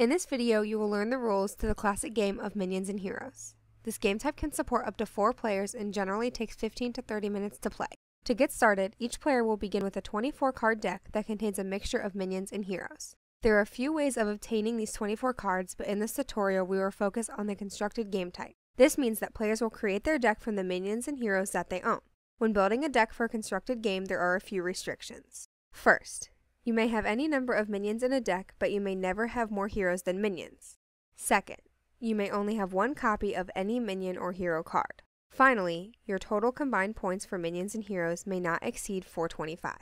In this video, you will learn the rules to the classic game of Minions and Heroes. This game type can support up to 4 players and generally takes 15 to 30 minutes to play. To get started, each player will begin with a 24 card deck that contains a mixture of minions and heroes. There are a few ways of obtaining these 24 cards, but in this tutorial we will focus on the constructed game type. This means that players will create their deck from the minions and heroes that they own. When building a deck for a constructed game, there are a few restrictions. First, you may have any number of minions in a deck, but you may never have more heroes than minions. Second, you may only have one copy of any minion or hero card. Finally, your total combined points for minions and heroes may not exceed 425.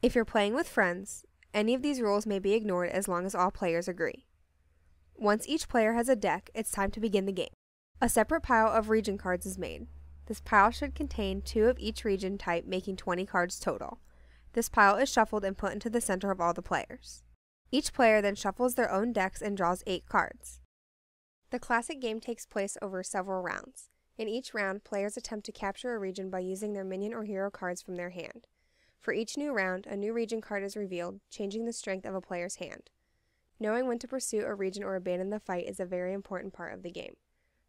If you're playing with friends, any of these rules may be ignored as long as all players agree. Once each player has a deck, it's time to begin the game. A separate pile of region cards is made. This pile should contain 2 of each region type, making 20 cards total. This pile is shuffled and put into the center of all the players. Each player then shuffles their own decks and draws 8 cards. The classic game takes place over several rounds. In each round, players attempt to capture a region by using their minion or hero cards from their hand. For each new round, a new region card is revealed, changing the strength of a player's hand. Knowing when to pursue a region or abandon the fight is a very important part of the game.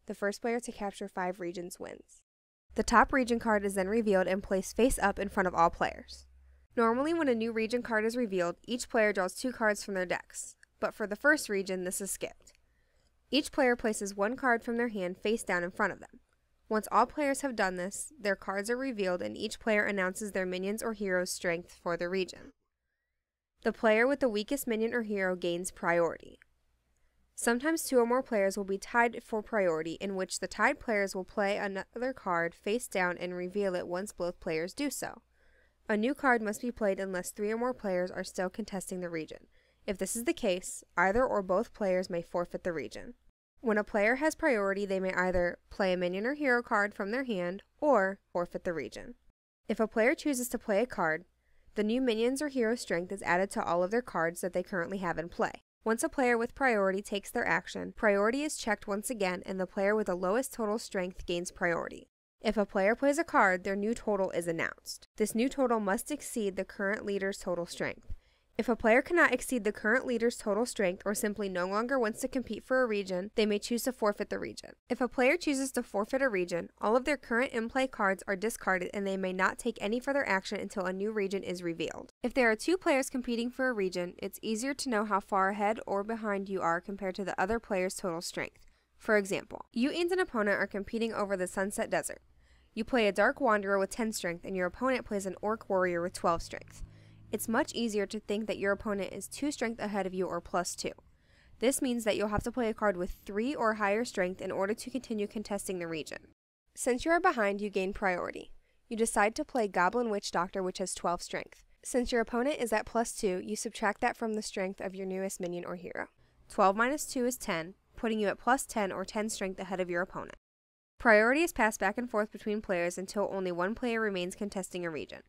The first player to capture 5 regions wins. The top region card is then revealed and placed face up in front of all players. Normally, when a new region card is revealed, each player draws 2 cards from their decks, but for the first region, this is skipped. Each player places 1 card from their hand face down in front of them. Once all players have done this, their cards are revealed and each player announces their minions or hero's strength for the region. The player with the weakest minion or hero gains priority. Sometimes 2 or more players will be tied for priority, in which the tied players will play another card face down and reveal it once both players do so. A new card must be played unless 3 or more players are still contesting the region. If this is the case, either or both players may forfeit the region. When a player has priority, they may either play a minion or hero card from their hand or forfeit the region. If a player chooses to play a card, the new minions or hero strength is added to all of their cards that they currently have in play. Once a player with priority takes their action, priority is checked once again and the player with the lowest total strength gains priority. If a player plays a card, their new total is announced. This new total must exceed the current leader's total strength. If a player cannot exceed the current leader's total strength or simply no longer wants to compete for a region, they may choose to forfeit the region. If a player chooses to forfeit a region, all of their current in-play cards are discarded and they may not take any further action until a new region is revealed. If there are 2 players competing for a region, it's easier to know how far ahead or behind you are compared to the other player's total strength. For example, you and an opponent are competing over the Sunset Desert. You play a Dark Wanderer with 10 strength and your opponent plays an Orc Warrior with 12 strength. It's much easier to think that your opponent is 2 strength ahead of you or +2. This means that you'll have to play a card with 3 or higher strength in order to continue contesting the region. Since you are behind, you gain priority. You decide to play Goblin Witch Doctor, which has 12 strength. Since your opponent is at +2, you subtract that from the strength of your newest minion or hero. 12 minus 2 is 10, putting you at +10 or 10 strength ahead of your opponent. Priority is passed back and forth between players until only one player remains contesting a region.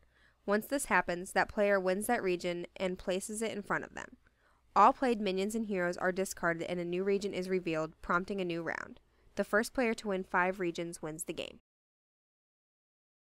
Once this happens, that player wins that region and places it in front of them. All played minions and heroes are discarded and a new region is revealed, prompting a new round. The first player to win 5 regions wins the game.